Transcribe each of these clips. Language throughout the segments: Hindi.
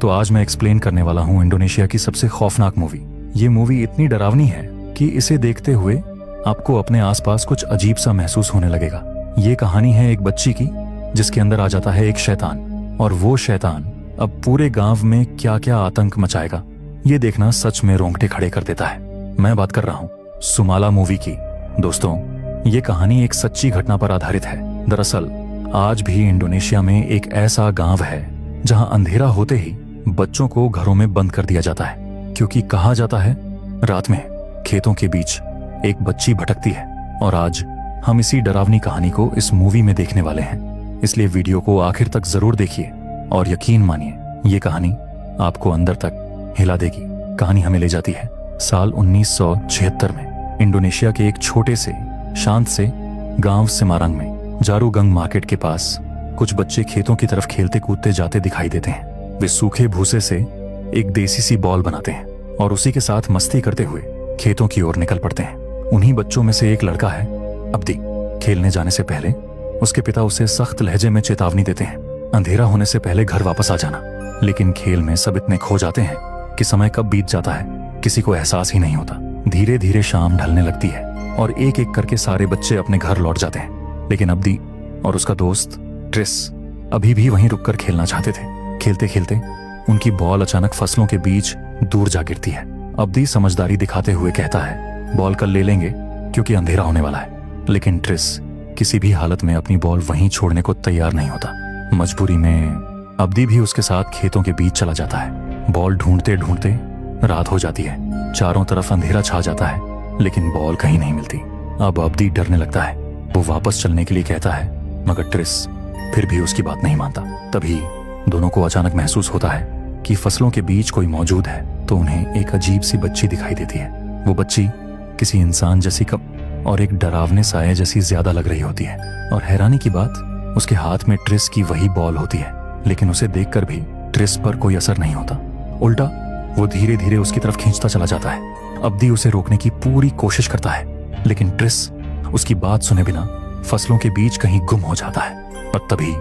तो आज मैं एक्सप्लेन करने वाला हूँ इंडोनेशिया की सबसे खौफनाक मूवी। ये मूवी इतनी डरावनी है कि इसे देखते हुए आपको अपने आसपास कुछ अजीब सा महसूस होने लगेगा। ये कहानी है एक बच्ची की जिसके अंदर आ जाता है एक शैतान, और वो शैतान अब पूरे गांव में क्या क्या आतंक मचाएगा ये देखना सच में रोंगटे खड़े कर देता है। मैं बात कर रहा हूँ सुमाला मूवी की। दोस्तों, ये कहानी एक सच्ची घटना पर आधारित है। दरअसल आज भी इंडोनेशिया में एक ऐसा गांव है जहां अंधेरा होते ही बच्चों को घरों में बंद कर दिया जाता है, क्योंकि कहा जाता है रात में खेतों के बीच एक बच्ची भटकती है। और आज हम इसी डरावनी कहानी को इस मूवी में देखने वाले हैं, इसलिए वीडियो को आखिर तक जरूर देखिए और यकीन मानिए ये कहानी आपको अंदर तक हिला देगी। कहानी हमें ले जाती है साल 1976 में इंडोनेशिया के एक छोटे से शांत से गांव सिमारंग में। जारूगंग मार्केट के पास कुछ बच्चे खेतों की तरफ खेलते कूदते जाते दिखाई देते हैं। वे सूखे भूसे से एक देसी सी बॉल बनाते हैं और उसी के साथ मस्ती करते हुए खेतों की ओर निकल पड़ते हैं। उन्हीं बच्चों में से एक लड़का है अब्दी। खेलने जाने से पहले उसके पिता उसे सख्त लहजे में चेतावनी देते हैं, अंधेरा होने से पहले घर वापस आ जाना। लेकिन खेल में सब इतने खो जाते हैं कि समय कब बीत जाता है किसी को एहसास ही नहीं होता। धीरे धीरे शाम ढलने लगती है और एक एक करके सारे बच्चे अपने घर लौट जाते हैं, लेकिन अब्दी और उसका दोस्त ट्रिस अभी भी वहीं रुककर खेलना चाहते थे। खेलते खेलते उनकी बॉल अचानक फसलों के बीच दूर जा गिरती है। अब्दी समझदारी दिखाते हुए कहता है बॉल कल ले लेंगे क्योंकि अंधेरा होने वाला है, लेकिन ट्रिस किसी भी हालत में अपनी बॉल वहीं छोड़ने को तैयार नहीं होता। मजबूरी में अब्दी भी उसके साथ खेतों के बीच चला जाता है। बॉल ढूंढते ढूंढते रात हो जाती है, चारों तरफ अंधेरा छा जाता है, लेकिन बॉल कहीं नहीं मिलती। अब अब्दी डरने लगता है। वो वापस चलने के लिए कहता है, मगर ट्रिस फिर भी उसकी बात नहीं मानता। तभी दोनों को अचानक महसूस होता है कि फसलों के बीच कोई मौजूद है, तो उन्हें एक अजीब सी बच्ची दिखाई देती है। वो बच्ची किसी इंसान जैसी कम और एक डरावने साये जैसी ज्यादा लग रही होती है। और हैरानी की बात, उसके हाथ में ट्रिस की वही बॉल होती है, लेकिन उसे देखकर भी ट्रिस पर कोई असर नहीं होता। उल्टा वो धीरे धीरे उसकी तरफ खींचता चला जाता है। अब्दी उसे रोकने की पूरी कोशिश करता है, लेकिन ट्रिस उसकी बात सुने बिना फसलों के बीच कहीं गुम हो जाता है। और तभी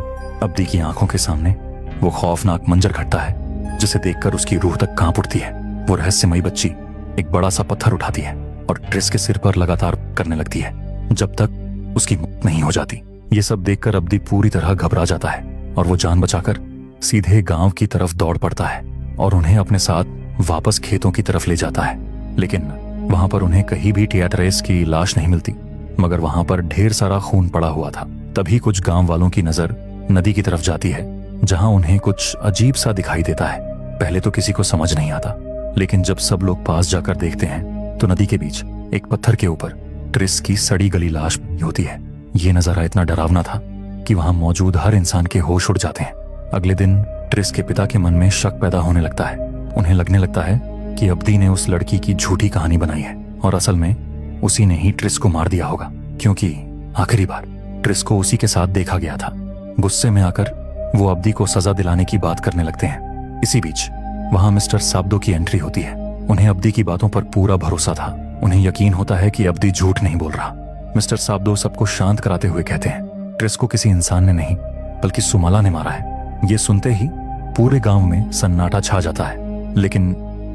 अब्दी की आंखों के सामने वो खौफनाक मंजर घटता है जिसे देखकर उसकी रूह तक कांप उठती है। वो रहस्यमयी बच्ची एक बड़ा सा पत्थर उठाती है और ट्रिस के सिर पर लगातार करने लगती है जब तक उसकी मौत नहीं हो जाती। ये सब देखकर अब्दी पूरी तरह घबरा जाता है और वो जान बचाकर सीधे गांव की तरफ दौड़ पड़ता है और उन्हें अपने साथ वापस खेतों की तरफ ले जाता है। लेकिन वहां पर उन्हें कहीं भी टियाट्रेस की लाश नहीं मिलती, मगर वहां पर ढेर सारा खून पड़ा हुआ था। तभी कुछ गांव वालों की नजर नदी की तरफ जाती है, जहां उन्हें कुछ अजीब सा दिखाई देता है। पहले तो किसी को समझ नहीं आता, लेकिन जब सब लोग पास जाकर देखते हैं तो नदी के बीच एक पत्थर के ऊपर ट्रिस की सड़ी गली लाश होती है। ये नजारा इतना डरावना था कि वहां मौजूद हर इंसान के होश उड़ जाते हैं। अगले दिन ट्रिस के पिता के मन में शक पैदा होने लगता है। उन्हें लगने लगता है कि अब्दी ने उस लड़की की झूठी कहानी बनाई है और असल में उसी ने ही ट्रिस को मार दिया होगा, क्योंकि आखिरी बार ट्रिस को उसी के साथ देखा गया था। गुस्से में आकर वो अब्दी को सजा दिलाने की बात करने लगते हैं। इसी बीच वहां मिस्टर साब्दो की एंट्री होती है। उन्हें अब्दी की बातों पर पूरा भरोसा था। उन्हें यकीन होता है कि अब्दी झूठ नहीं बोल रहा। मिस्टर साब्दो सबको शांत कराते हुए कहते हैं ट्रिस को किसी इंसान ने नहीं बल्कि सुमाला ने मारा है। ये सुनते ही पूरे गांव में सन्नाटा छा जाता है, लेकिन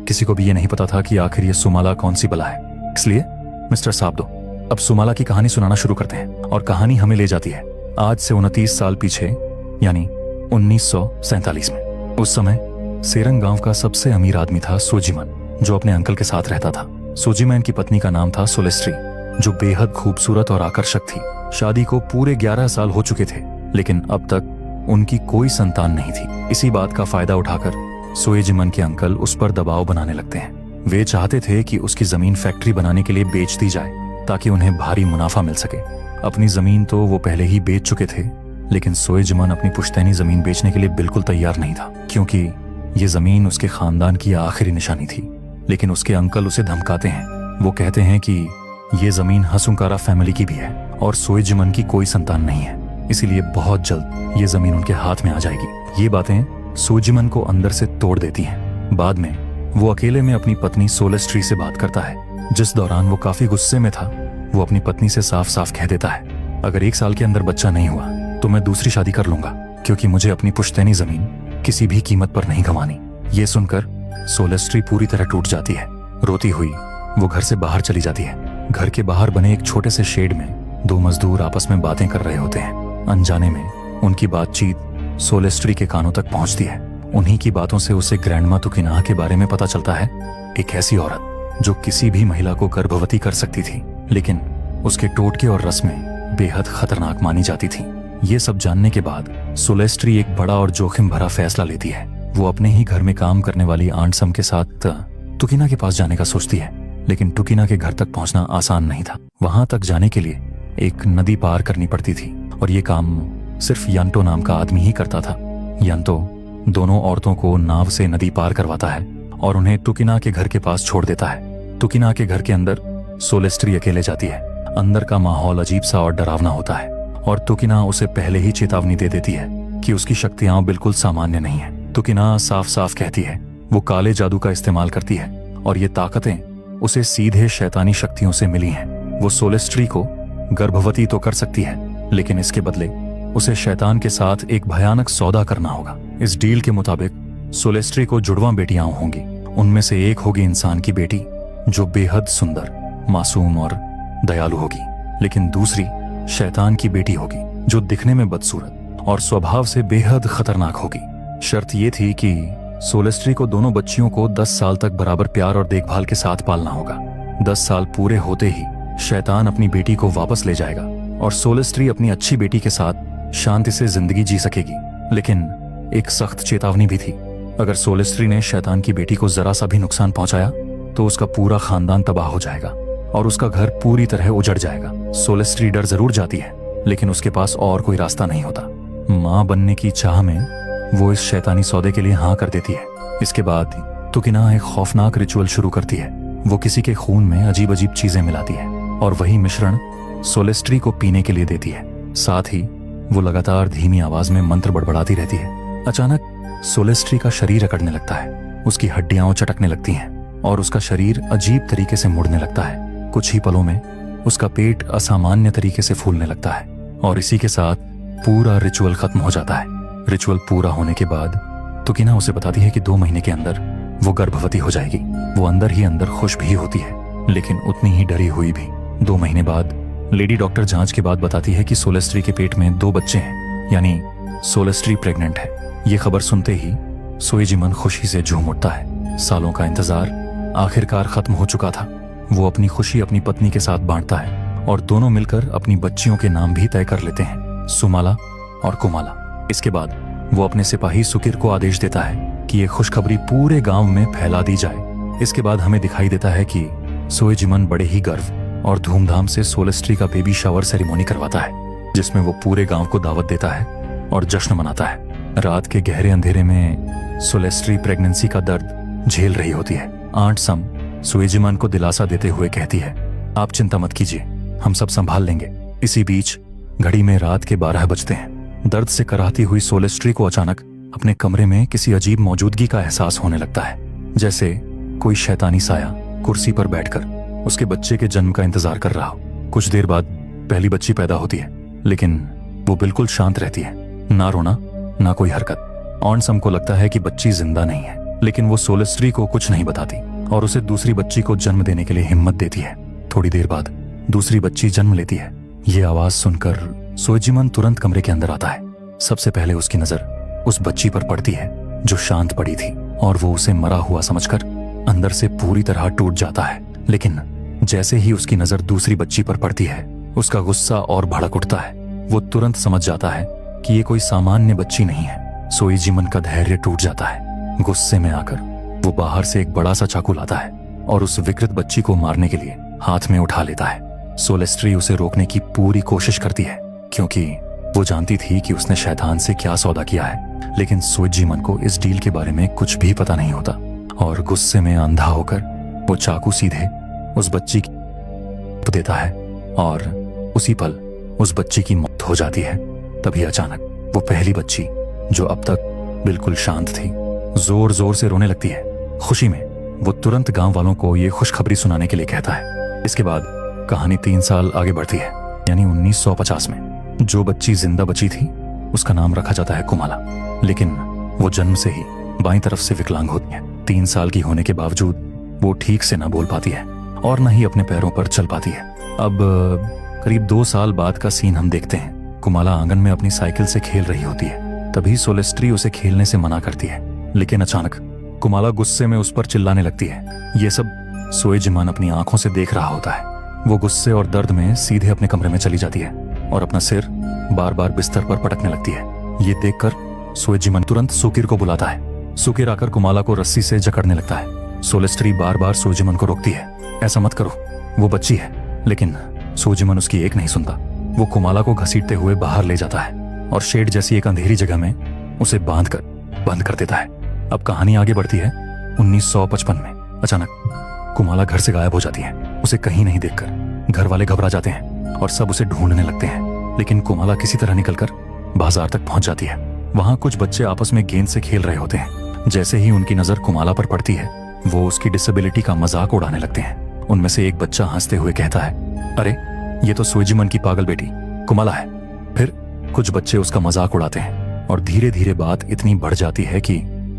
किसी को भी ये नहीं पता था कि आखिर ये सुमाला कौन सी बला है। इसलिए मिस्टर साब्दो अब सुमाला की कहानी सुनाना शुरू करते हैं और कहानी हमें ले जाती है आज से 29 साल पीछे, यानी 1947 में। उस समय सेरंग गांव का सबसे अमीर आदमी था सोजिमन, जो अपने अंकल के साथ रहता था। सोजिमन की पत्नी का नाम था सोलेस्ट्री, जो बेहद खूबसूरत और आकर्षक थी। शादी को पूरे 11 साल हो चुके थे, लेकिन अब तक उनकी कोई संतान नहीं थी। इसी बात का फायदा उठाकर सोएजिमन के अंकल उस पर दबाव बनाने लगते हैं। वे चाहते थे कि उसकी जमीन फैक्ट्री बनाने के लिए बेच दी जाए ताकि उन्हें भारी मुनाफा मिल सके। अपनी जमीन तो वो पहले ही बेच चुके थे, लेकिन सोएजिमन अपनी पुश्तैनी जमीन बेचने के लिए बिल्कुल तैयार नहीं था, क्योंकि ये जमीन उसके खानदान की आखिरी निशानी थी। लेकिन उसके अंकल उसे धमकाते हैं। वो कहते हैं कि ये जमीन हसुंकारा फैमिली की भी है और सोएजिमन की कोई संतान नहीं है, इसीलिए बहुत जल्द ये जमीन उनके हाथ में आ जाएगी। ये बातें सोजिमन को अंदर से तोड़ देती हैं। बाद में वो अकेले में अपनी पत्नी सोलेस्ट्री से बात करता है, जिस दौरान वो काफी गुस्से में था। वो अपनी पत्नी से साफ साफ कह देता है, अगर 1 साल के अंदर बच्चा नहीं हुआ तो मैं दूसरी शादी कर लूंगा, क्योंकि मुझे अपनी पुश्तैनी जमीन किसी भी कीमत पर नहीं गंवानी। ये सुनकर सोलेस्ट्री पूरी तरह टूट जाती है। रोती हुई वो घर से बाहर चली जाती है। घर के बाहर बने एक छोटे से शेड में दो मजदूर आपस में बातें कर रहे होते हैं। अनजाने में उनकी बातचीत सोलेस्ट्री के कानों तक पहुंचती है। उन्हीं की बातों से उसे ग्रैंडमा तुकिनाह के बारे में पता चलता है, एक ऐसी औरत जो किसी भी महिला को गर्भवती कर सकती थी, लेकिन उसके टोटके और रस्में बेहद खतरनाक मानी जाती थी। ये सब जानने के बाद सोलेस्ट्री एक बड़ा और जोखिम भरा फैसला लेती है। वो अपने ही घर में काम करने वाली आंट सम के साथ तुकिना के पास जाने का सोचती है, लेकिन तुकिना के घर तक पहुंचना आसान नहीं था। वहां तक जाने के लिए एक नदी पार करनी पड़ती थी और ये काम सिर्फ यंटो नाम का आदमी ही करता था। यंटो दोनों औरतों को नाव से नदी पार करवाता है और उन्हें तुकिना के घर के पास छोड़ देता है। तुकिना के घर के अंदर सोलेस्ट्री अकेले जाती है। अंदर का माहौल अजीब सा और डरावना होता है और तुकिना उसे पहले ही चेतावनी दे देती है कि उसकी शक्तियां बिल्कुल सामान्य नहीं है। तुकिना साफ साफ कहती है वो काले जादू का इस्तेमाल करती है और ये ताकतें उसे सीधे शैतानी शक्तियों से मिली हैं। वो सोलेस्ट्री को गर्भवती तो कर सकती है, लेकिन इसके बदले उसे शैतान के साथ एक भयानक सौदा करना होगा। इस डील के मुताबिक सोलेस्ट्री को जुड़वां बेटियां होंगी। उनमें से एक होगी इंसान की बेटी जो बेहद सुंदर, मासूम और दयालु होगी, लेकिन दूसरी शैतान की बेटी होगी जो दिखने में बदसूरत और स्वभाव से बेहद खतरनाक होगी। शर्त ये थी कि सोलेस्ट्री को दोनों बच्चियों को 10 साल तक बराबर प्यार और देखभाल के साथ पालना होगा। 10 साल पूरे होते ही शैतान अपनी बेटी को वापस ले जाएगा और सोलेस्ट्री अपनी अच्छी बेटी के साथ शांति से जिंदगी जी सकेगी। लेकिन एक सख्त चेतावनी भी थी, अगर सोलेस्ट्री ने शैतान की बेटी को जरा सा भी नुकसान पहुंचाया तो उसका पूरा खानदान तबाह हो जाएगा और उसका घर पूरी तरह उजड़ जाएगा। सोलेस्ट्री डर जरूर जाती है, लेकिन उसके पास और कोई रास्ता नहीं होता। मां बनने की चाह में वो इस शैतानी सौदे के लिए हाँ कर देती है। इसके बाद तुकिना एक खौफनाक रिचुअल शुरू करती है। वो किसी के खून में अजीब अजीब चीजें मिलाती है और वही मिश्रण सोलेस्ट्री को पीने के लिए देती है। साथ ही वो लगातार धीमी आवाज में मंत्र बड़बड़ाती रहती है। अचानक सोलेस्ट्री का शरीर अकड़ने लगता है, उसकी हड्डियां चटकने लगती हैं और उसका शरीर अजीब तरीके से मुड़ने लगता है। कुछ ही पलों में उसका पेट असामान्य तरीके से फूलने लगता है और इसी के साथ पूरा रिचुअल खत्म हो जाता है। रिचुअल पूरा होने के बाद तुकिना उसे बताती है कि 2 महीने के अंदर वो गर्भवती हो जाएगी। वो अंदर ही अंदर खुश भी होती है, लेकिन उतनी ही डरी हुई भी। 2 महीने बाद लेडी डॉक्टर जांच के बाद बताती है कि सोलेस्ट्री के पेट में 2 बच्चे हैं, यानी सोलेस्ट्री प्रेग्नेंट है। ये खबर सुनते ही सोएजिमन खुशी से झूम उठता है। सालों का इंतजार आखिरकार खत्म हो चुका था। वो अपनी खुशी अपनी पत्नी के साथ बांटता है और दोनों मिलकर अपनी बच्चियों के नाम भी तय कर लेते हैं, सुमाला और कुमाला। इसके बाद वो अपने सिपाही सुकिर को आदेश देता है कि ये खुशखबरी पूरे गांव में फैला दी जाए। इसके बाद हमें दिखाई देता है कि सोएजिमन बड़े ही गर्व और धूमधाम से सोलेस्ट्री का बेबी शावर सेरेमनी करवाता है, जिसमें वो पूरे गांव को दावत देता है और जश्न मनाता है। रात के गहरे अंधेरे में सोलेस्ट्री प्रेगनेंसी का दर्द झेल रही होती है। आंट सम सोएजिमन को दिलासा देते हुए कहती है, आप चिंता मत कीजिए, हम सब संभाल लेंगे। इसी बीच घड़ी में रात के 12 बजते हैं। दर्द से कराहती हुई सोलेस्ट्री को अचानक अपने कमरे में किसी अजीब मौजूदगी का एहसास होने लगता है, जैसे कोई शैतानी साया कुर्सी पर बैठकर उसके बच्चे के जन्म का इंतजार कर रहा हो। कुछ देर बाद पहली बच्ची पैदा होती है, लेकिन वो बिल्कुल शांत रहती है, ना रोना ना कोई हरकत। ऑनसम को लगता है कि बच्ची जिंदा नहीं है, लेकिन वो सोलेस्ट्री को कुछ नहीं बताती और उसे दूसरी बच्ची को जन्म देने के लिए हिम्मत देती है। थोड़ी देर बाद दूसरी बच्ची जन्म लेती है। ये आवाज सुनकर सोएजिमन तुरंत कमरे के अंदर आता है। सबसे पहले उसकी नजर उस बच्ची पर पड़ती है जो शांत पड़ी थी और वो उसे मरा हुआ समझकर अंदर से पूरी तरह टूट जाता है। लेकिन जैसे ही उसकी नजर दूसरी बच्ची पर पड़ती है, उसका गुस्सा और भड़क उठता है। वो तुरंत समझ जाता है कि ये कोई सामान्य बच्ची नहीं है। सोएजिमन का धैर्य टूट जाता है। गुस्से में आकर वो बाहर से एक बड़ा सा चाकू लाता है और उस विकृत बच्ची को मारने के लिए हाथ में उठा लेता है। सोलेस्ट्री उसे रोकने की पूरी कोशिश करती है, क्योंकि वो जानती थी कि उसने शैतान से क्या सौदा किया है। लेकिन सोएजिमन को इस डील के बारे में कुछ भी पता नहीं होता और गुस्से में अंधा होकर वो चाकू सीधे उस बच्ची की देता है और उसी पल उस बच्ची की मौत हो जाती है। तभी अचानक वो पहली बच्ची, जो अब तक बिल्कुल शांत थी, जोर जोर से रोने लगती है। खुशी में वो तुरंत गांव वालों को ये खुशखबरी सुनाने के लिए कहता है। इसके बाद कहानी 3 साल आगे बढ़ती है, यानी 1950 में। जो बच्ची जिंदा बची थी उसका नाम रखा जाता है कुमाला, लेकिन वो जन्म से ही बाईं तरफ से विकलांग होती है। 3 साल की होने के बावजूद वो ठीक से ना बोल पाती है और न ही अपने पैरों पर चल पाती है। अब करीब 2 साल बाद का सीन हम देखते हैं। कुमाला आंगन में अपनी साइकिल से खेल रही होती है। तभी सोलेस्ट्री उसे खेलने से मना करती है, लेकिन अचानक कुमाला गुस्से में उस पर चिल्लाने लगती है। ये सब सोएजिमान अपनी आंखों से देख रहा होता है। वो गुस्से और दर्द में सीधे अपने कमरे में चली जाती है और अपना सिर बार बार बिस्तर पर पटकने लगती है। ये देखकर सोएजिमान तुरंत सुकिर को बुलाता है। सुकिर आकर कुमाला को रस्सी से जकड़ने लगता है। सोलेस्ट्री बार बार सोएजिमान को रोकती है, ऐसा मत करो, वो बच्ची है। लेकिन सोएजिमान उसकी एक नहीं सुनता। वो कुमाला को घसीटते हुए बाहर ले जाता है और शेड जैसी एक अंधेरी जगह में उसे बंद कर देता है। अब कहानी आगे बढ़ती है 1955 में। अचानक कुमाला घर से गायब हो जाती है। उसे कहीं नहीं देखकर घर वाले घबरा जाते हैं और सब उसे ढूंढने लगते हैं। लेकिन कुमाला किसी तरह निकलकर बाजार तक पहुंच जाती है। वहां कुछ बच्चे आपस में गेंद से खेल रहे होते हैं। जैसे ही उनकी नजर कुमाला पर पड़ती है, वो उसकी डिसेबिलिटी का मजाक उड़ाने लगते हैं। उनमें से एक बच्चा हंसते हुए कहता है, अरे ये तो सोएजिमान की पागल बेटी कुमाला है। फिर कुछ बच्चे उसका मजाक उड़ाते हैं और धीरे धीरे बात इतनी बढ़ जाती है कि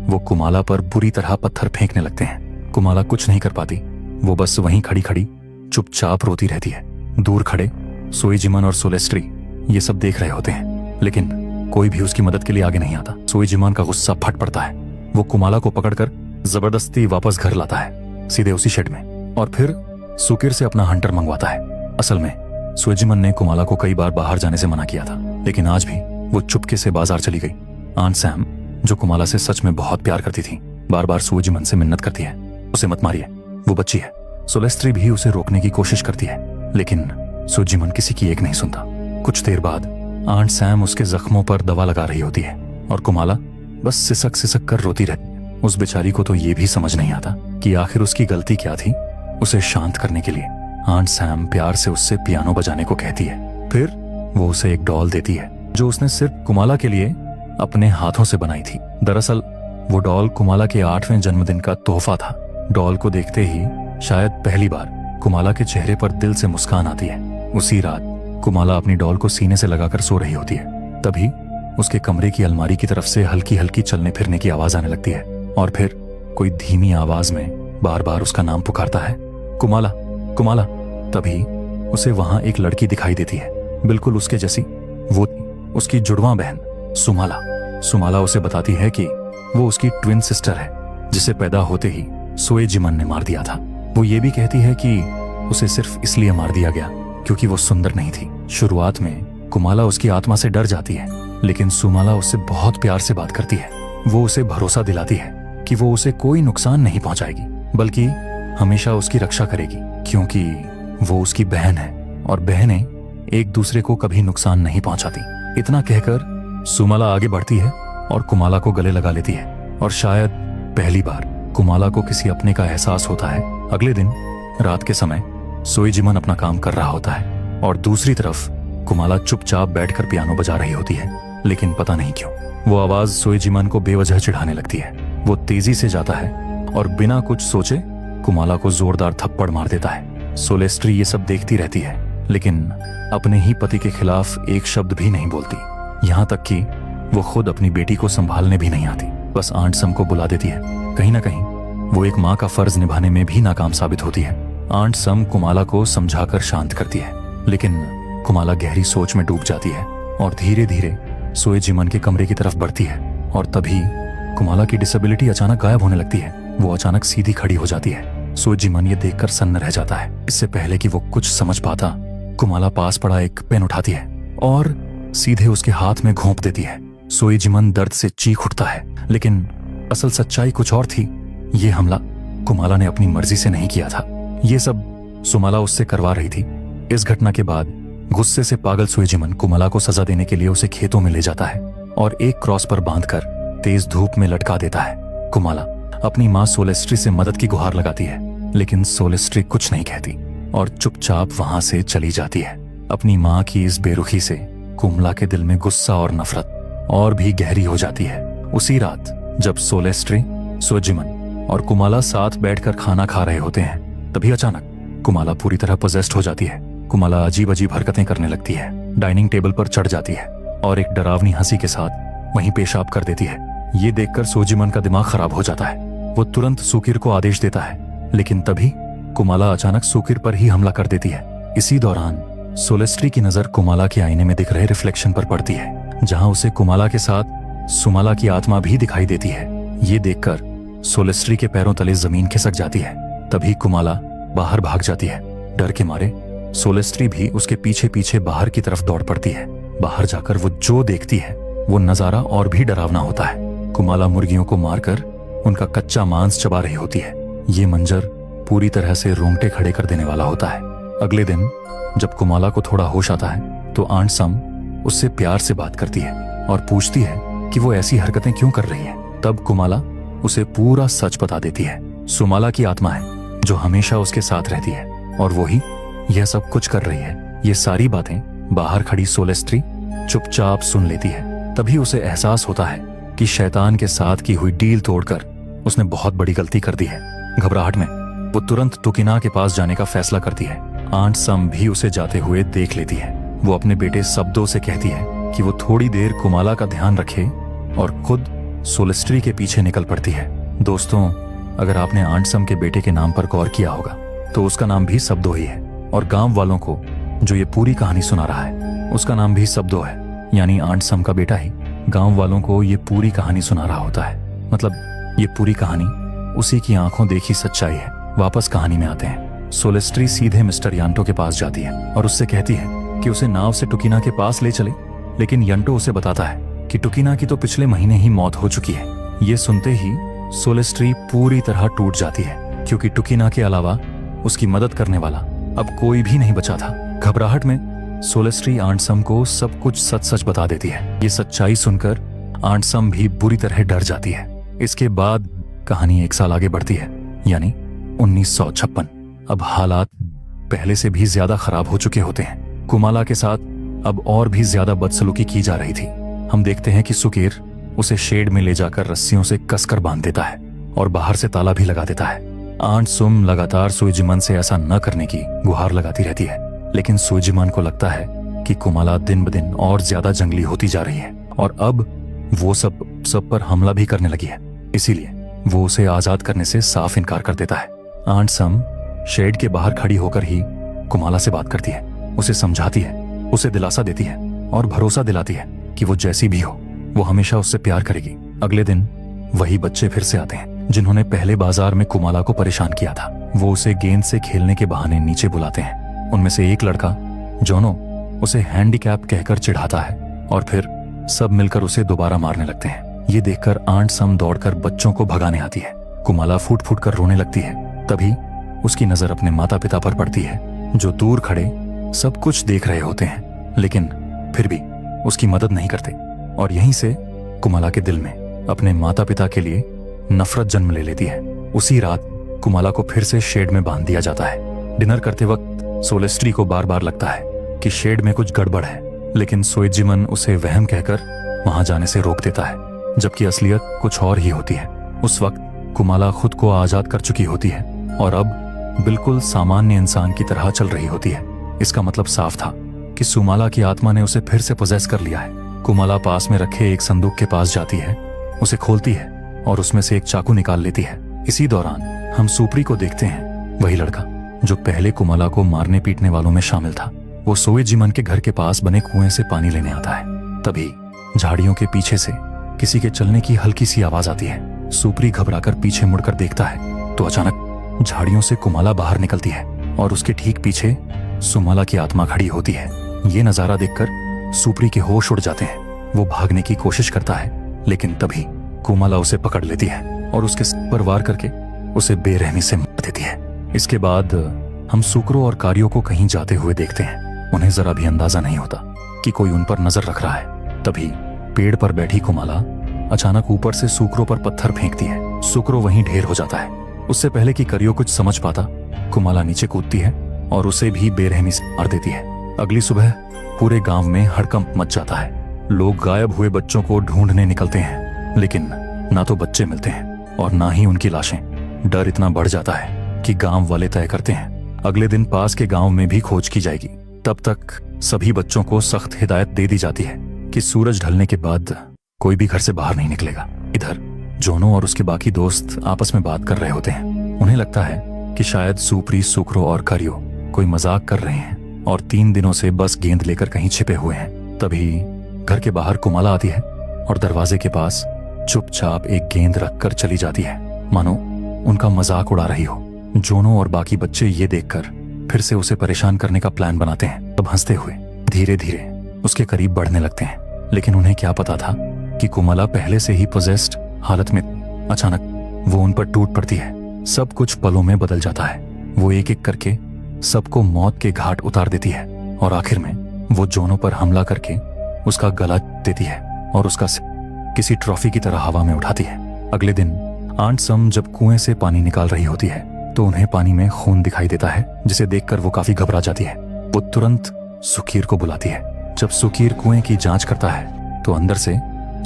वो कुमाला पर बुरी तरह पत्थर फेंकने लगते हैं। कुमाला कुछ नहीं कर पाती। वो बस वहीं खड़ी खड़ी चुपचाप रोती रहती है। दूर खड़े सोएजिमान और सोलेस्ट्री ये सब देख रहे होते हैं, लेकिन कोई भी उसकी मदद के लिए आगे नहीं आता। सोएजिमान का गुस्सा फट पड़ता है। वो कुमाला को पकड़कर जबरदस्ती वापस घर लाता है, सीधे उसी शेड में, और फिर सुकिर से अपना हंटर मंगवाता है। असल में सोएजिमान ने कुमाला को कई बार बाहर जाने से मना किया था, लेकिन आज भी वो चुपके से बाजार चली गई। आंट सैम, जो कुमाला से सच में बहुत प्यार करती थी, बार बार सोएजिमान से मिन्नत करती है, उसे मत मारिए, वो बच्ची है। सोलेस्ट्री भी उसे रोकने की कोशिश करती है, लेकिन सोएजिमान किसी की एक नहीं सुनता। कुछ देर बाद आंट सैम उसके जख्मों पर दवा लगा रही होती है और कुमाला बस सिसक सिसक कर रोती रहती है। उस बेचारी को तो ये भी समझ नहीं आता कि आखिर उसकी गलती क्या थी। उसे शांत करने के लिए आंट सैम प्यार से उससे पियानो बजाने को कहती है। फिर वो उसे एक डॉल देती है जो उसने सिर्फ कुमाला के लिए अपने हाथों से बनाई थी। दरअसल वो डॉल कुमाला के 8वें जन्मदिन का तोहफा था। डॉल को देखते ही शायद पहली बार कुमाला के चेहरे पर दिल से मुस्कान आती है। उसी रात कुमाला अपनी डॉल को सीने से लगाकर सो रही होती है। तभी उसके कमरे की अलमारी की तरफ से हल्की हल्की चलने फिरने की आवाज आने लगती है और फिर कोई धीमी आवाज में बार बार उसका नाम पुकारता है, कुमाला, कुमाला। तभी उसे वहां एक लड़की दिखाई देती है, बिल्कुल उसके जैसी। वो उसकी जुड़वां बहन सुमाला। सुमाला उसे बताती है कि वो उसकी ट्विन सिस्टर है, जिसे पैदा होते ही सोएजिमान ने मार दिया था। वो ये भी कहती है कि उसे सिर्फ इसलिए मार दिया गया क्योंकि वो सुंदर नहीं थी। शुरुआत में कुमाला उसकी आत्मा से डर जाती है, लेकिन सुमाला उससे बहुत प्यार से बात करती है। वो उसे भरोसा दिलाती है कि वो उसे कोई नुकसान नहीं पहुंचाएगी, बल्कि हमेशा उसकी रक्षा करेगी, क्योंकि वो उसकी बहन है और बहनें एक दूसरे को कभी नुकसान नहीं पहुंचाती। इतना कहकर सुमाला आगे बढ़ती है और कुमाला को गले लगा लेती है और शायद पहली बार कुमाला को किसी अपने का एहसास होता है। अगले दिन रात के समय सोएजिमान अपना काम कर रहा होता है और दूसरी तरफ कुमाला चुपचाप बैठकर पियानो बजा रही होती है, लेकिन पता नहीं क्यों वो आवाज सोएजिमान को बेवजह चिढ़ाने लगती है। वो तेजी से जाता है और बिना कुछ सोचे कुमाला को जोरदार थप्पड़ मार देता है। सोलेस्ट्री ये सब देखती रहती है, लेकिन अपने ही पति के खिलाफ एक शब्द भी नहीं बोलती। यहाँ तक कि वो खुद अपनी बेटी को संभालने भी नहीं आती, बस आंट सम को बुला देती है। कहीं ना कहीं वो एक माँ का फर्ज निभाने में भी नाकाम साबित होती है। आंट सम कुमाला को समझाकर शांत करती है, लेकिन कुमाला गहरी सोच में डूब जाती है और धीरे धीरे सोएजिमान के कमरे की तरफ बढ़ती है। और तभी कुमाला की डिसेबिलिटी अचानक गायब होने लगती है। वो अचानक सीधी खड़ी हो जाती है। सोएजिमान ये देखकर सन्न रह जाता है। इससे पहले कि वो कुछ समझ पाता, कुमाला पास पड़ा एक पेन उठाती है और सीधे उसके हाथ में घोंप देती है। सोएजिमान दर्द से चीख उठता है, लेकिन असल सच्चाई कुछ और थी। ये हमला कुमाला ने अपनी मर्जी से नहीं किया था। ये सब सुमाला उससे करवा रही थी। इस घटना के बाद गुस्से से पागल सोएजिमान कुमाला को सजा देने के लिए उसे खेतों में ले जाता है और एक क्रॉस पर बांधकर तेज धूप में लटका देता है। कुमाला अपनी माँ सोलेस्ट्री से मदद की गुहार लगाती है, लेकिन सोलेस्ट्री कुछ नहीं कहती और चुपचाप वहां से चली जाती है। अपनी माँ की इस बेरुखी से कुमला के दिल में गुस्सा और नफरत और भी गहरी हो जाती है। उसी रात जब सोलेस्ट्री, सोएजिमान और कुमाला साथ बैठकर खाना खा रहे होते हैं, तभी अचानक कुमाला पूरी तरह पोजेस्ड हो जाती है। कुमाला अजीब अजीब हरकतें करने लगती है, डाइनिंग टेबल पर चढ़ जाती है और एक डरावनी हंसी के साथ वहीं पेशाब कर देती है। ये देखकर सोजिमन का दिमाग खराब हो जाता है। वो तुरंत सुकिर को आदेश देता है, लेकिन तभी कुमाला अचानक सुकिर पर ही हमला कर देती है। इसी दौरान सोलेस्ट्री की नजर कुमाला के आईने में दिख रहे रिफ्लेक्शन पर पड़ती है, जहां उसे कुमाला के साथ सुमाला की आत्मा भी दिखाई देती है। ये देखकर सोलेस्ट्री के पैरों तले जमीन खिसक जाती है। तभी कुमाला बाहर भाग जाती है। डर के मारे सोलेस्ट्री भी उसके पीछे पीछे बाहर की तरफ दौड़ पड़ती है। बाहर जाकर वो जो देखती है वो नजारा और भी डरावना होता है। कुमाला मुर्गियों को मारकर उनका कच्चा मांस चबा रही होती है। ये मंजर पूरी तरह से रोंगटे खड़े कर देने वाला होता है। अगले दिन जब कुमाला को थोड़ा होश आता है तो आंट सम उससे प्यार से बात करती है और पूछती है कि वो ऐसी हरकतें क्यों कर रही है। तब कुमाला उसे पूरा सच बता देती है। सुमाला की आत्मा है जो हमेशा उसके साथ रहती है और वो ही यह सब कुछ कर रही है। ये सारी बातें बाहर खड़ी सोलेस्ट्री चुपचाप सुन लेती है। तभी उसे एहसास होता है कि शैतान के साथ की हुई डील तोड़कर उसने बहुत बड़ी गलती कर दी है। घबराहट में वो तुरंत तुकिना के पास जाने का फैसला करती है। आंट सम भी उसे जाते हुए देख लेती है। वो अपने बेटे शब्दों से कहती है कि वो थोड़ी देर कुमाला का ध्यान रखे और खुद सोलेस्ट्री के पीछे निकल पड़ती है। दोस्तों, अगर आपने आंट सम के बेटे के नाम पर गौर किया होगा तो उसका नाम भी शब्दो ही है, और गांव वालों को जो ये पूरी कहानी सुना रहा है उसका नाम भी शब्दो है। यानी आंट सम का बेटा ही गांव वालों को ये पूरी कहानी सुना रहा होता है। मतलब ये पूरी कहानी उसी की आंखों देखी सच्चाई है। वापस कहानी में आते हैं। सोलेस्ट्री सीधे मिस्टर यांटो के पास जाती है और उससे कहती है कि उसे नाव से टुकिना के पास ले चले, लेकिन यंटो उसे बताता है कि टुकिना की तो पिछले महीने ही मौत हो चुकी है। ये सुनते ही सोलेस्ट्री पूरी तरह टूट जाती है, क्योंकि टुकिना के अलावा उसकी मदद करने वाला अब कोई भी नहीं बचा था। घबराहट में सोलेस्ट्री आंट सम को सब कुछ सच सच बता देती है। ये सच्चाई सुनकर आंट सम भी बुरी तरह डर जाती है। इसके बाद कहानी 1 साल आगे बढ़ती है, यानी 1956। अब हालात पहले से भी ज्यादा खराब हो चुके होते हैं। कुमाला के साथ अब और भी ज्यादा बदसलूकी की जा रही थी। हम देखते हैं कि सुकीर उसे शेड में ले जाकर रस्सियों से कसकर बांध देता है और बाहर से ताला भी लगा देता है। आंट सुम लगातार सोइजिमन से ऐसा न करने की गुहार लगाती रहती है, लेकिन सोइजिमन को लगता है कि कुमाला दिन ब दिन और ज्यादा जंगली होती जा रही है और अब वो सब पर हमला भी करने लगी है। इसीलिए वो उसे आजाद करने से साफ इनकार कर देता है। आंट सम शेड के बाहर खड़ी होकर ही कुमाला से बात करती है, उसे समझाती है, उसे दिलासा देती है और भरोसा दिलाती है कि वो जैसी भी हो वो हमेशा उससे प्यार करेगी। अगले दिन वही बच्चे फिर से आते हैं जिन्होंने पहले बाजार में कुमाला को परेशान किया था। वो उसे गेंद से खेलने के बहाने नीचे बुलाते हैं। उनमें से एक लड़का जोनो उसे हैंडीकैप कहकर चिढ़ाता है और फिर सब मिलकर उसे दोबारा मारने लगते हैं। ये देखकर आंट सम दौड़कर बच्चों को भगाने आती है। कुमाला फूट फूट कर रोने लगती है। तभी उसकी नजर अपने माता पिता पर पड़ती है, जो दूर खड़े सब कुछ देख रहे होते हैं, लेकिन फिर भी उसकी मदद नहीं करते। और यहीं से कुमाला के दिल में अपने माता पिता के लिए नफरत जन्म ले लेती है। उसी रात कुमाला को फिर से शेड में बांध दिया जाता है। डिनर करते वक्त सोलेस्ट्री को बार बार लगता है कि शेड में कुछ गड़बड़ है, लेकिन सोइजिमन उसे वहम कहकर वहां जाने से रोक देता है, जबकि असलियत कुछ और ही होती है। उस वक्त कुमाला खुद को आजाद कर चुकी होती है और अब बिल्कुल सामान्य इंसान की तरह चल रही होती है। इसका मतलब साफ था कि सुमाला की आत्मा ने उसे फिर से पोजेस कर लिया है। कुमाला पास में रखे एक संदूक के पास जाती है, उसे खोलती है और उसमें से एक चाकू निकाल लेती है। इसी दौरान हम सुप्री को देखते हैं, वही लड़का जो पहले कुमाला को मारने पीटने वालों में शामिल था। वो सोइजिमन के घर के पास बने कुएं से पानी लेने आता है। तभी झाड़ियों के पीछे से किसी के चलने की हल्की सी आवाज आती है। सुप्री घबराकर पीछे मुड़कर देखता है तो अचानक झाड़ियों से कुमाला बाहर निकलती है और उसके ठीक पीछे सुमाला की आत्मा खड़ी होती है। ये नजारा देखकर सुप्री के होश उड़ जाते हैं। वो भागने की कोशिश करता है, लेकिन तभी कुमाला उसे पकड़ लेती है और उसके सर पर वार करके उसे बेरहमी से मार देती है। इसके बाद हम सुकरो और कारियो को कहीं जाते हुए देखते हैं। उन्हें जरा भी अंदाजा नहीं होता कि कोई उन पर नजर रख रहा है। तभी पेड़ पर बैठी कुमाला अचानक ऊपर से सुकरो पर पत्थर फेंकती है। सुकरो वहीं ढेर हो जाता है। उससे पहले कि करियो कुछ समझ पाता, कुमाला नीचे कूदती है और उसे भी बेरहमी से मार देती है। अगली सुबह पूरे गांव में हड़कंप मच जाता है। लोग गायब हुए बच्चों को ढूंढने निकलते हैं, लेकिन ना तो बच्चे मिलते हैं और ना ही उनकी लाशें। डर इतना बढ़ जाता है कि गांव वाले तय करते हैं अगले दिन पास के गांव में भी खोज की जाएगी। तब तक सभी बच्चों को सख्त हिदायत दे दी जाती है कि सूरज ढलने के बाद कोई भी घर से बाहर नहीं निकलेगा। इधर जोनो और उसके बाकी दोस्त आपस में बात कर रहे होते हैं। उन्हें लगता है कि शायद सुप्री, सुक्रो और करियो कोई मजाक कर रहे हैं और 3 दिनों से बस गेंद लेकर कहीं छिपे हुए हैं। तभी घर के बाहर कुमाला आती है और दरवाजे के पास चुपचाप एक गेंद रखकर चली जाती है, मानो उनका मजाक उड़ा रही हो। जोनो और बाकी बच्चे ये देखकर फिर से उसे परेशान करने का प्लान बनाते हैं। तब हंसते हुए धीरे धीरे उसके करीब बढ़ने लगते हैं, लेकिन उन्हें क्या पता था कि कुमाला पहले से ही पोजेस्ड हालत में। अचानक वो उन पर टूट पड़ती है। सब कुछ पलों में बदल जाता है। वो एक एक करके सबको मौत के घाट उतार देती है और आखिर में वो जोनो पर हमला करके उसका गला देती है और उसका सिर किसी ट्रॉफी की तरह हवा में उठाती है। अगले दिन आंट सम जब कुएं से पानी निकाल रही होती है तो उन्हें पानी में खून दिखाई देता है, जिसे देखकर वो काफी घबरा जाती है। वो तुरंत सुकीर को बुलाती है। जब सुकीर कुएं की जांच करता है तो अंदर से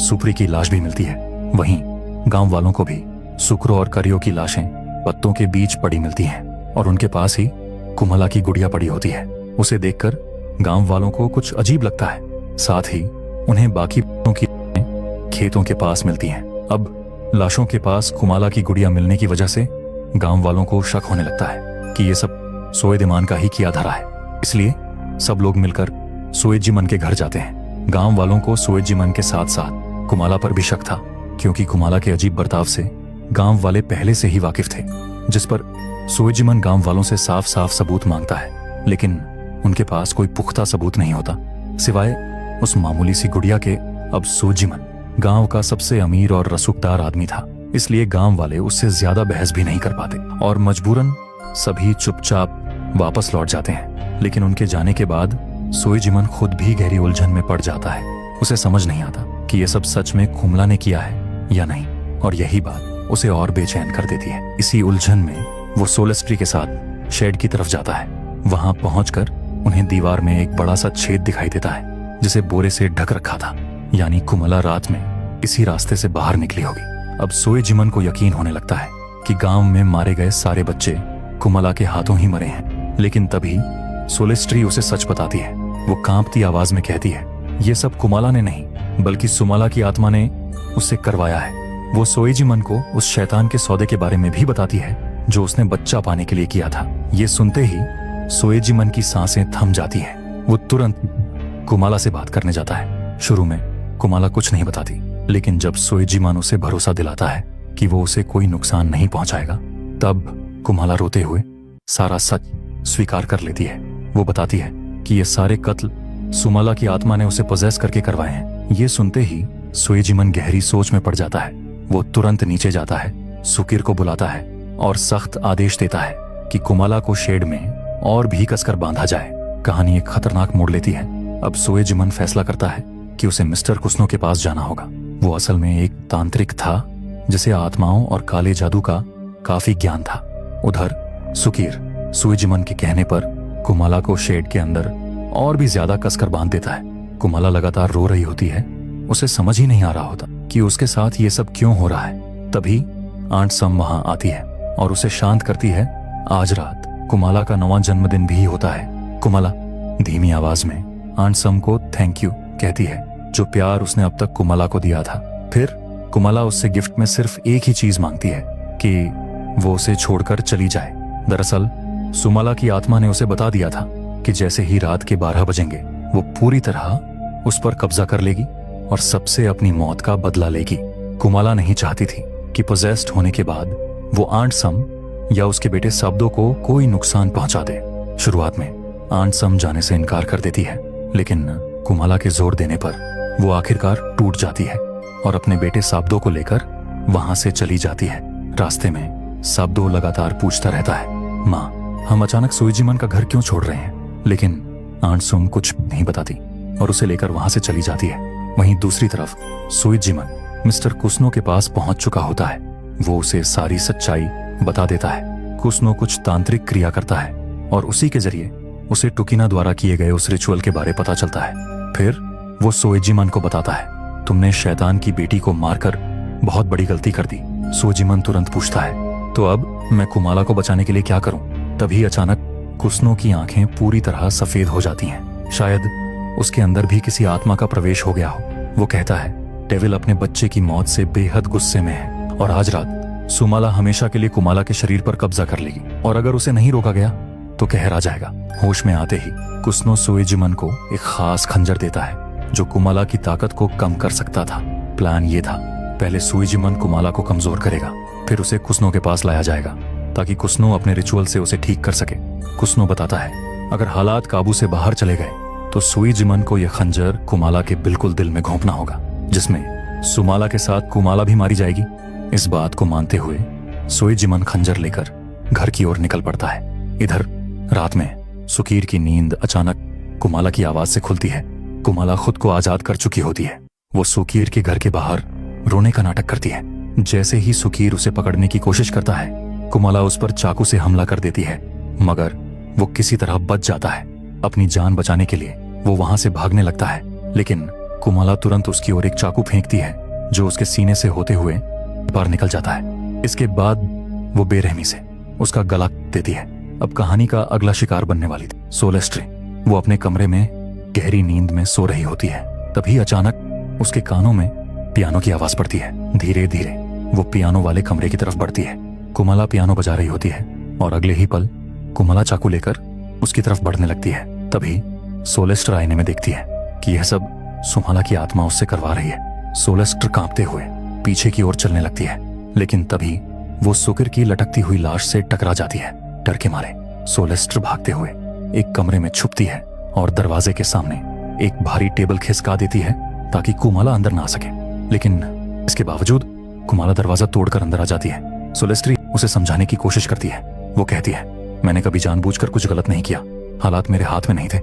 सुप्री की लाश भी मिलती है। वहीं गांव वालों को भी सुक्रो और करियो की लाशें पत्तों के बीच पड़ी मिलती हैं और उनके पास ही कुमाला की गुड़िया पड़ी होती है। उसे देखकर गांव वालों को कुछ अजीब लगता है। साथ ही उन्हें बाकी की खेतों के पास मिलती हैं। अब लाशों के पास कुमाला की गुड़िया मिलने की वजह से गांव वालों को शक होने लगता है कि ये सब सोएदिमान का ही किया धरा है। इसलिए सब लोग मिलकर सोएजिमन के घर जाते हैं। गांव वालों को सोएजिमन के साथ साथ कुमाला पर भी शक था, क्योंकि कुमाला के अजीब बर्ताव से गांव वाले पहले से ही वाकिफ थे, जिस पर सोएजिमन गांव वालों से साफ साफ सबूत मांगता है, लेकिन उनके पास कोई पुख्ता सबूत नहीं होता सिवाय उस मामूली सी गुड़िया के। अब सोएजिमन गांव का सबसे अमीर और रसूखदार आदमी था, इसलिए गांव वाले उससे ज्यादा बहस भी नहीं कर पाते और मजबूरन सभी चुपचाप वापस लौट जाते हैं। लेकिन उनके जाने के बाद सोएजिमन खुद भी गहरी उलझन में पड़ जाता है। उसे समझ नहीं आता कि ये सब सच में कुमला ने किया है या नहीं, और यही बात उसे और बेचैन कर देती है। इसी उलझन में वो सोलेस्ट्री के साथ शेड की तरफ जाता है। वहां पहुंचकर उन्हें दीवार में एक बड़ा सा छेद दिखाई देता है, जिसे बोरे से ढक रखा था, यानी कुमला रात में इसी रास्ते से बाहर निकली होगी। अब सोएजिमन को यकीन होने लगता है कि गांव में मारे गए सारे बच्चे कुमला के हाथों ही मरे हैं। लेकिन तभी सोलेस्ट्री उसे सच बताती है। वो कांपती आवाज में कहती है, ये सब कुमाला ने नहीं बल्कि सुमाला की आत्मा ने उससे करवाया है। वो सोएजिमन को उस शैतान के सौदे के बारे में भी बताती है जो उसने बच्चा पाने के लिए किया था। ये सुनते ही सोएजिमन की सांसें थम जाती हैं। वो तुरंत कुमाला से बात करने जाता है। शुरू में कुमाला कुछ नहीं बताती, लेकिन जब सोएजिमन उसे भरोसा दिलाता है कि वो उसे कोई नुकसान नहीं पहुंचाएगा, तब कुमाला रोते हुए सारा सच स्वीकार कर लेती है। वो बताती है कि ये सारे कत्ल सुमाला की आत्मा ने उसे पोजेस करके करवाए हैं। ये सुनते ही सोएजिमन गहरी सोच में पड़ जाता है। वो तुरंत नीचे जाता है, सुकीर को बुलाता है और सख्त आदेश देता है कि कुमाला को शेड में और भी कसकर बांधा जाए। कहानी एक खतरनाक मोड़ लेती है। अब सोएजिमन फैसला करता है कि उसे मिस्टर कुस्नो के पास जाना होगा। वो असल में एक तांत्रिक था जिसे आत्माओं और काले जादू का काफी ज्ञान था। उधर सुकीर सोएजिमन के कहने पर कुमाला को शेड के अंदर और भी ज्यादा कसकर बांध देता है। कुमाला लगातार रो रही होती है। उसे समझ ही नहीं आ रहा होता कि उसके साथ ये सब क्यों हो रहा है। तभी आंट सम वहां आती है और उसे शांत करती है। आज रात कुमाला का 9वां जन्मदिन भी होता है। कुमाला धीमी आवाज में आंट सम को थैंक यू कहती है, जो प्यार उसने अब तक कुमाला को दिया था। फिर कुमाला उससे गिफ्ट में सिर्फ एक ही चीज मांगती है कि वो उसे छोड़कर चली जाए। दरअसल सुमाला की आत्मा ने उसे बता दिया था कि जैसे ही रात के 12 बजेंगे वो पूरी तरह उस पर कब्जा कर लेगी और सबसे अपनी मौत का बदला लेगी। कुमाला नहीं चाहती थी कि पोजेस्ड होने के बाद वो आंट सम या उसके बेटे साब्दो को कोई नुकसान पहुंचा दे। शुरुआत में आंट सम जाने से इनकार कर देती है, लेकिन कुमाला के जोर देने पर वो आखिरकार टूट जाती है और अपने बेटे साब्दो को लेकर वहां से चली जाती है। रास्ते में साब्दो लगातार पूछता रहता है, माँ हम अचानक सोएजिमन का घर क्यों छोड़ रहे हैं? लेकिन आंट सम कुछ नहीं बताती और उसे लेकर वहां से चली जाती है। वहीं दूसरी तरफ सोएजिमन मिस्टर कुस्नो के पास पहुंच चुका होता है। वो उसे सारी सच्चाई बता देता है। कुस्नो कुछ तांत्रिक क्रिया करता है और उसी के जरिए उसे टुकिना द्वारा किए गए उस रिचुअल के बारे पता चलता है। फिर वो सोएजिमन को बताता है, तुमने शैतान की बेटी को मारकर बहुत बड़ी गलती कर दी। सोएजिमन तुरंत पूछता है, तो अब मैं कुमाला को बचाने के लिए क्या करूं? तभी अचानक कुस्नो की आंखें पूरी तरह सफेद हो जाती हैं। शायद उसके अंदर भी किसी आत्मा का प्रवेश हो गया हो। वो कहता है डेविल अपने बच्चे की मौत से बेहद गुस्से में है और आज रात सुमाला हमेशा के लिए कुमाला के शरीर पर कब्जा कर लेगी और अगर उसे नहीं रोका गया तो कहर आ जाएगा। होश में आते ही कुस्नो सोएजिमन को एक खास खंजर देता है जो कुमाला की ताकत को कम कर सकता था। प्लान ये था, पहले सोएजिमन कुमाला को कमजोर करेगा, फिर उसे कुस्नो के पास लाया जाएगा ताकि कुस्नो अपने रिचुअल से उसे ठीक कर सके। कुस्नो बताता है अगर हालात काबू से बाहर चले गए तो सोएजिमन को यह खंजर कुमाला के बिल्कुल दिल में घोंपना होगा, जिसमें सुमाला के साथ कुमाला भी मारी जाएगी। इस बात को मानते हुए सोएजिमन खंजर लेकर घर की ओर निकल पड़ता है। इधर रात में सुकीर की नींद अचानक कुमाला की आवाज से खुलती है। कुमाला खुद को आजाद कर चुकी होती है। वो सुकीर के घर के बाहर रोने का नाटक करती है। जैसे ही सुकीर उसे पकड़ने की कोशिश करता है, कुमाला उस पर चाकू से हमला कर देती है, मगर वो किसी तरह बच जाता है। अपनी जान बचाने के लिए वो वहां से भागने लगता है, लेकिन कुमाला तुरंत उसकी ओर एक चाकू फेंकती है जो उसके सीने से होते हुए बाहर निकल जाता है। इसके बाद वो बेरहमी से उसका गला देती है। अब कहानी का अगला शिकार बनने वाली थी सोलेस्ट्री। वो अपने कमरे में गहरी नींद में सो रही होती है। तभी अचानक उसके कानों में पियानो की आवाज पड़ती है। धीरे धीरे वो पियानो वाले कमरे की तरफ बढ़ती है। कुमाला पियानो बजा रही होती है और अगले ही पल कुमाला चाकू लेकर उसकी तरफ बढ़ने लगती है। तभी सोलेस्टर आईने में देखती है कि यह सब सुमाला की आत्मा उससे करवा रही है। सोलेस्टर कांपते हुए पीछे की ओर चलने लगती है, लेकिन तभी वो सुकिर की लटकती हुई लाश से टकरा जाती है। डर के मारे सोलेस्टर भागते हुए एक कमरे में छुपती है और दरवाजे के सामने एक भारी टेबल खिसका देती है ताकि कुमाला अंदर ना आ सके। लेकिन इसके बावजूद कुमाला दरवाजा तोड़कर अंदर आ जाती है। सोलेस्ट्री उसे समझाने की कोशिश करती है। वो कहती है, मैंने कभी जानबूझकर कुछ गलत नहीं किया, हालात मेरे हाथ में नहीं थे।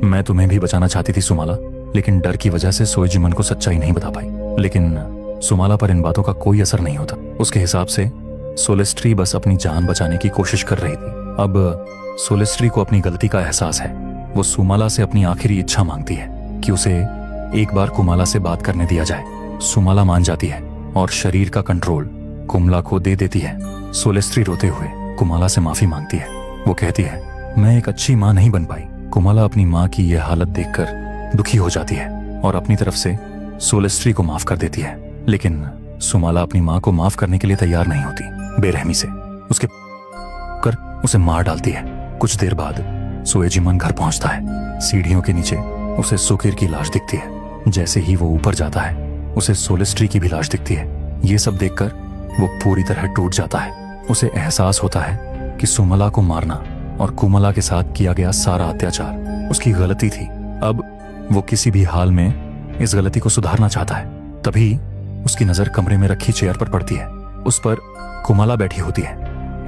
मैं तुम्हें भी बचाना चाहती थी सुमाला, लेकिन डर की वजह से सोएजिमन को सच्चाई नहीं बता पाई। लेकिन सुमाला पर इन बातों का कोई असर नहीं होता। उसके हिसाब से सोलेस्ट्री बस अपनी जान बचाने की कोशिश कर रही थी। अब सोलेस्ट्री को अपनी गलती का एहसास है। वो सुमाला से अपनी आखिरी इच्छा मांगती है कि उसे एक बार कुमाला से बात करने दिया जाए। सुमाला मान जाती है और शरीर का कंट्रोल कुमला को दे देती है। सोलेस्ट्री रोते हुए कुमाला से माफी मांगती है। वो कहती है, मैं एक अच्छी माँ नहीं बन पाई। कुमाला अपनी माँ की यह हालत देखकर दुखी हो जाती है और अपनी तरफ से सोलेस्ट्री को माफ कर देती है। लेकिन सुमाला अपनी माँ को माफ करने के लिए तैयार नहीं होती। बेरहमी से उसके कर उसे मार डालती है। कुछ देर बाद सोएजिमन घर पहुंचता है। सीढ़ियों के नीचे उसे सुकिर की लाश दिखती है। जैसे ही वो ऊपर जाता है, उसे सोलेस्ट्री की भी लाश दिखती है। ये सब देखकर वो पूरी तरह टूट जाता है। उसे एहसास होता है कि सुमला को मारना और कुमला के साथ किया गया सारा अत्याचार उसकी गलती थी। अब वो किसी भी हाल में इस गलती को सुधारना चाहता है। तभी उसकी नजर कमरे में रखी चेयर पर पड़ती है। उस पर कुमाला बैठी होती है।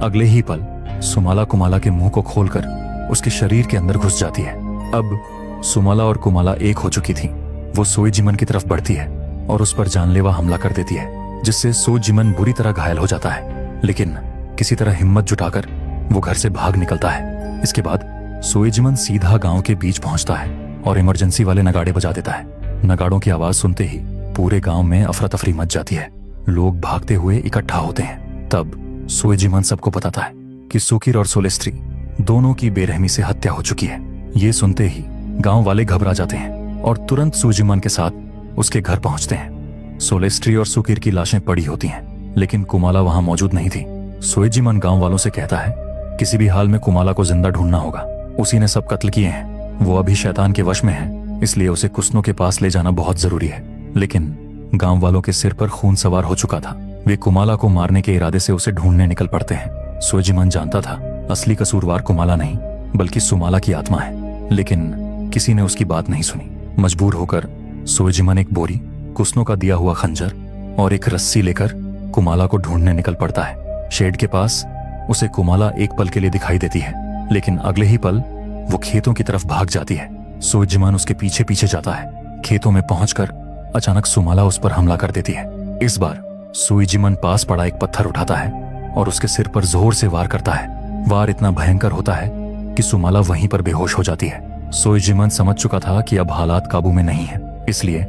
अगले ही पल सुमाला कुमाला के मुंह को खोलकर उसके शरीर के अंदर घुस जाती है। अब सुमाला और कुमाला एक हो चुकी थी। वो सोएजिमन की तरफ बढ़ती है और उस पर जानलेवा हमला कर देती है, जिससे सोएजिमन बुरी तरह घायल हो जाता है। लेकिन किसी तरह हिम्मत जुटाकर वो घर से भाग निकलता है। इसके बाद सोएजिमन सीधा गांव के बीच पहुंचता है और इमरजेंसी वाले नगाड़े बजा देता है। नगाड़ों की आवाज सुनते ही पूरे गांव में अफरा तफरी मच जाती है। लोग भागते हुए इकट्ठा होते हैं। तब सोएजिमन सबको बताता है कि सुकिर और सोलेस्ट्री दोनों की बेरहमी से हत्या हो चुकी है। ये सुनते ही गांव वाले घबरा जाते हैं और तुरंत सोएजिमन के साथ उसके घर पहुंचते हैं। सोलेस्ट्री और सुकिर की लाशें पड़ी होती हैं, लेकिन कुमाला वहां मौजूद नहीं थी। सोएजिमन गांव वालों से कहता है, किसी भी हाल में कुमाला को जिंदा ढूंढना होगा। उसी ने सब कत्ल किए हैं। वो अभी शैतान के वश में है, इसलिए उसे कुस्नो के पास ले जाना बहुत जरूरी है। लेकिन गांव वालों के सिर पर खून सवार हो चुका था। वे कुमाला को मारने के इरादे से उसे ढूंढने निकल पड़ते हैं। सोएजिमन जानता था असली कसूरवार कुमाला नहीं बल्कि सुमाला की आत्मा है, लेकिन किसी ने उसकी बात नहीं सुनी। मजबूर होकर सोएजिमन एक बोरी, कुस्नो का दिया हुआ खंजर और एक रस्सी लेकर कुमाला को ढूंढने निकल पड़ता है। शेड के पास उसे कुमाला एक पल के लिए दिखाई देती है, लेकिन अगले ही पल वो खेतों की तरफ भाग जाती है। सोएजिमन उसके पीछे पीछे जाता है। खेतों में पहुंचकर अचानक सुमाला उस पर हमला कर देती है। इस बार सोएजिमन पास पड़ा एक पत्थर उठाता है और उसके सिर पर जोर से वार करता है। वार इतना भयंकर होता है कि सुमाला वहीं पर बेहोश हो जाती है। सोएजिमन समझ चुका था कि अब हालात काबू में नहीं है, इसलिए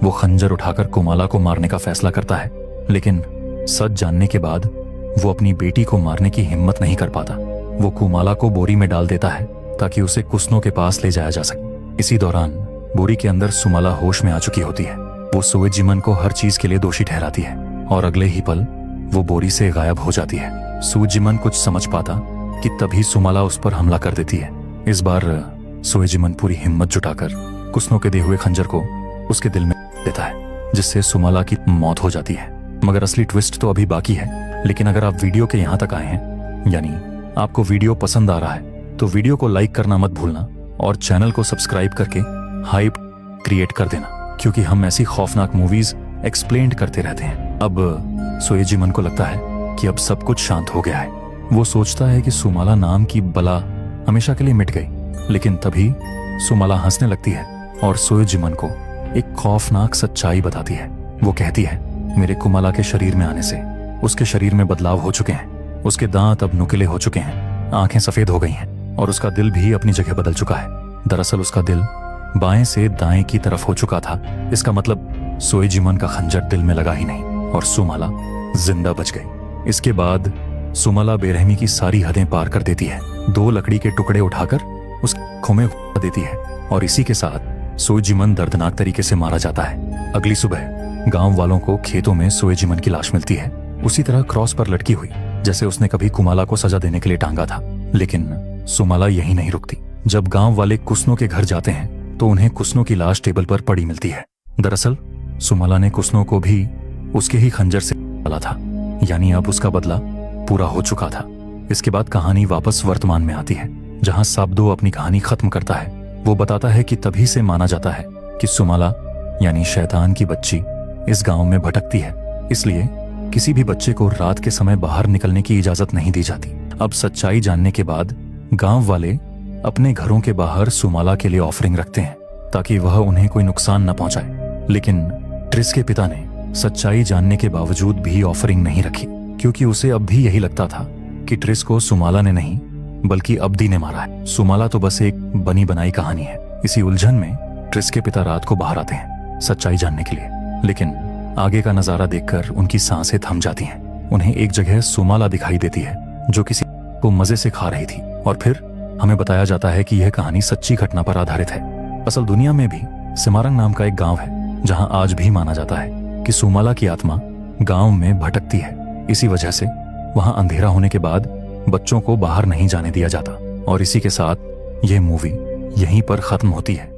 वो खंजर उठाकर कुमाला को मारने का फैसला करता है। लेकिन सच जानने के बाद वो अपनी बेटी को मारने की हिम्मत नहीं कर पाता। वो कुमाला को बोरी में डाल देता है ताकि उसे कुस्नो के पास ले जाया जा सके। इसी दौरान बोरी के अंदर सुमाला होश में आ चुकी होती है। वो सुएजिमन को हर चीज के लिए दोषी ठहराती है और अगले ही पल वो बोरी से गायब हो जाती है। सुएजिमन कुछ समझ पाता कि तभी सुमाला उस पर हमला कर देती है। इस बार सुएजिमन पूरी हिम्मत जुटाकर कुस्नो के दिए हुए खंजर को उसके दिल में देता है, जिससे सुमाला की मौत हो जाती है। मगर असली ट्विस्ट तो अभी बाकी है। लेकिन अगर आप वीडियो के यहाँ तक आए हैं, यानी आपको वीडियो पसंद आ रहा है, तो वीडियो को लाइक करना मत भूलना और चैनल को सब्सक्राइब करके हाइप क्रिएट कर देना, क्योंकि हम ऐसी खौफनाक मूवीज एक्सप्लेन करते रहते हैं। अब सुएजिमन को लगता है कि अब सब कुछ शांत हो गया है। वो सोचता है कि सुमाला नाम की बला हमेशा के लिए मिट गई। लेकिन तभी सुमाला हंसने लगती है और सुएजिमन को एक खौफनाक सच्चाई बताती है। वो कहती है, मेरे कुमाला के शरीर में आने से उसके शरीर में बदलाव हो चुके हैं। उसके दांत अब नुकीले हो चुके हैं, आंखें सफेद हो गई हैं और उसका दिल भी अपनी जगह बदल चुका है। दरअसल उसका दिल बाएं से दाएं की तरफ हो चुका था। इसका मतलब सुएजिमन का खंजर दिल में लगा ही नहीं और सुमाला जिंदा बच गई। इसके बाद सुमाला बेरहमी की सारी हदें पार कर देती है। 2 लकड़ी के टुकड़े उठाकर उस आंखों में घुसा देती है और इसी के साथ सुएजिमन दर्दनाक तरीके से मारा जाता है। अगली सुबह गांव वालों को खेतों में सुएजिमन की लाश मिलती है, उसी तरह क्रॉस पर लटकी हुई जैसे उसने कभी कुमाला को सजा देने के लिए टांगा था। लेकिन सुमाला यही नहीं रुकती। जब गांव वाले कुस्नो के घर जाते हैं तो उन्हें कुस्नो की लाश टेबल पर पड़ी मिलती है। दरअसल सुमाला ने कुस्नो को भी उसके ही खंजर से मारा था, यानी अब उसका बदला पूरा हो चुका था। इसके बाद कहानी वापस वर्तमान में आती है, जहां साब्दो अपनी कहानी खत्म करता है। वो बताता है कि तभी से माना जाता है कि सुमाला यानी शैतान की बच्ची इस गांव में भटकती है, इसलिए किसी भी बच्चे को रात के समय बाहर निकलने की इजाजत नहीं दी जाती। अब सच्चाई जानने के बाद गांव वाले अपने घरों के बाहर सुमाला के लिए ऑफरिंग रखते हैं ताकि वह उन्हें कोई नुकसान न पहुंचाए। लेकिन ट्रिस के पिता ने सच्चाई जानने के बावजूद भी ऑफरिंग नहीं रखी, क्योंकि उसे अब भी यही लगता था कि ट्रिस को सुमाला ने नहीं बल्कि अब्दी ने मारा है। सुमाला तो बस एक बनी बनाई कहानी है। इसी उलझन में ट्रिस के पिता रात को बाहर आते हैं सच्चाई जानने के लिए, लेकिन आगे का नजारा देखकर उनकी सांसें थम जाती हैं। उन्हें एक जगह सुमाला दिखाई देती है जो किसी को मजे से खा रही थी और फिर हमें बताया जाता है कि यह कहानी सच्ची घटना पर आधारित है। असल दुनिया में भी सिमारंग नाम का एक गांव है जहां आज भी माना जाता है कि सुमाला की आत्मा गांव में भटकती है। इसी वजह से वहां अंधेरा होने के बाद बच्चों को बाहर नहीं जाने दिया जाता। और इसी के साथ यह मूवी यहीं पर खत्म होती है।